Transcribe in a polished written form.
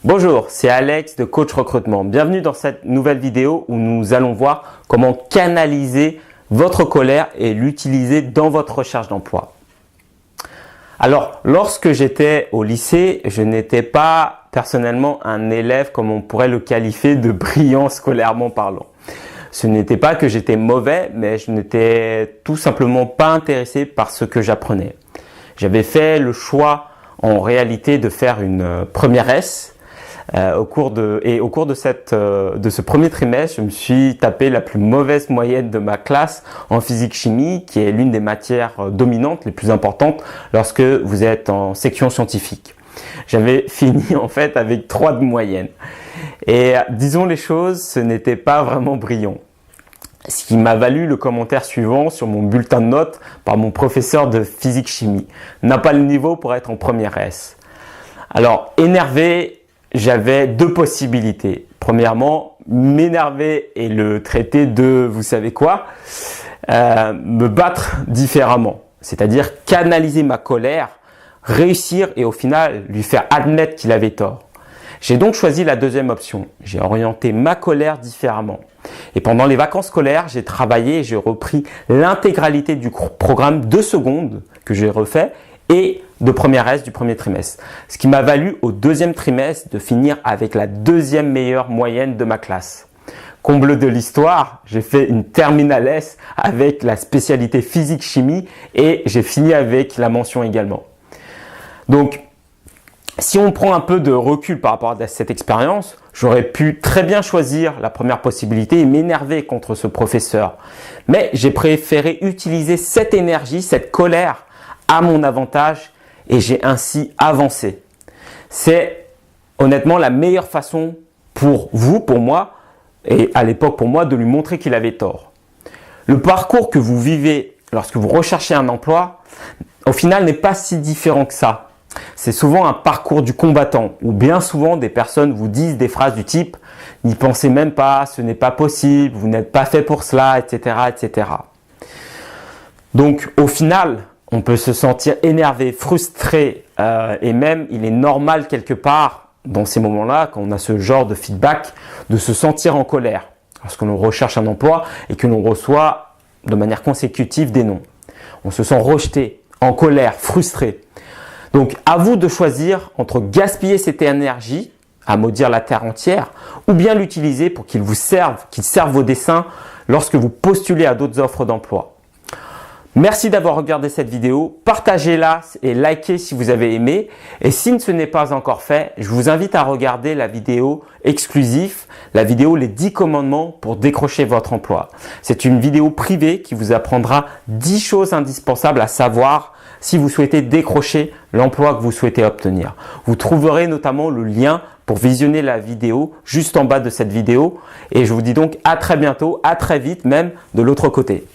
Bonjour, c'est Alex de Coach Recrutement. Bienvenue dans cette nouvelle vidéo où nous allons voir comment canaliser votre colère et l'utiliser dans votre recherche d'emploi. Alors, lorsque j'étais au lycée, je n'étais pas personnellement un élève comme on pourrait le qualifier de brillant scolairement parlant. Ce n'était pas que j'étais mauvais, mais je n'étais tout simplement pas intéressé par ce que j'apprenais. J'avais fait le choix en réalité de faire une première S. Au cours de ce premier trimestre, je me suis tapé la plus mauvaise moyenne de ma classe en physique-chimie, qui est l'une des matières dominantes, les plus importantes lorsque vous êtes en section scientifique. J'avais fini en fait avec 3 de moyenne. Et disons les choses, ce n'était pas vraiment brillant. Ce qui m'a valu le commentaire suivant sur mon bulletin de notes par mon professeur de physique-chimie. N'a pas le niveau pour être en première S. Alors, énervé, j'avais 2 possibilités. Premièrement, m'énerver et le traiter de, vous savez quoi, me battre différemment. C'est-à-dire canaliser ma colère, réussir et au final lui faire admettre qu'il avait tort. J'ai donc choisi la deuxième option. J'ai orienté ma colère différemment. Et pendant les vacances scolaires, j'ai travaillé et j'ai repris l'intégralité du programme 2 secondes que j'ai refait et de première S du premier trimestre. Ce qui m'a valu au deuxième trimestre de finir avec la 2e meilleure moyenne de ma classe. Comble de l'histoire, j'ai fait une terminale S avec la spécialité physique-chimie et j'ai fini avec la mention également. Donc, si on prend un peu de recul par rapport à cette expérience, j'aurais pu très bien choisir la première possibilité et m'énerver contre ce professeur. Mais j'ai préféré utiliser cette énergie, cette colère à mon avantage et j'ai ainsi avancé. C'est honnêtement la meilleure façon pour vous, pour moi et à l'époque pour moi de lui montrer qu'il avait tort. Le parcours que vous vivez lorsque vous recherchez un emploi, au final n'est pas si différent que ça. C'est souvent un parcours du combattant où bien souvent des personnes vous disent des phrases du type « n'y pensez même pas, ce n'est pas possible, vous n'êtes pas fait pour cela, etc. etc. » Donc au final, on peut se sentir énervé, frustré et même il est normal quelque part dans ces moments-là, quand on a ce genre de feedback, de se sentir en colère lorsque l'on recherche un emploi et que l'on reçoit de manière consécutive des noms. On se sent rejeté, en colère, frustré. Donc, à vous de choisir entre gaspiller cette énergie à maudire la terre entière ou bien l'utiliser pour qu'il serve vos desseins lorsque vous postulez à d'autres offres d'emploi. Merci d'avoir regardé cette vidéo, partagez-la et likez si vous avez aimé. Et si ce n'est pas encore fait, je vous invite à regarder la vidéo exclusive, la vidéo Les 10 commandements pour décrocher votre emploi. C'est une vidéo privée qui vous apprendra 10 choses indispensables à savoir si vous souhaitez décrocher l'emploi que vous souhaitez obtenir. Vous trouverez notamment le lien pour visionner la vidéo juste en bas de cette vidéo. Et je vous dis donc à très bientôt, à très vite même de l'autre côté.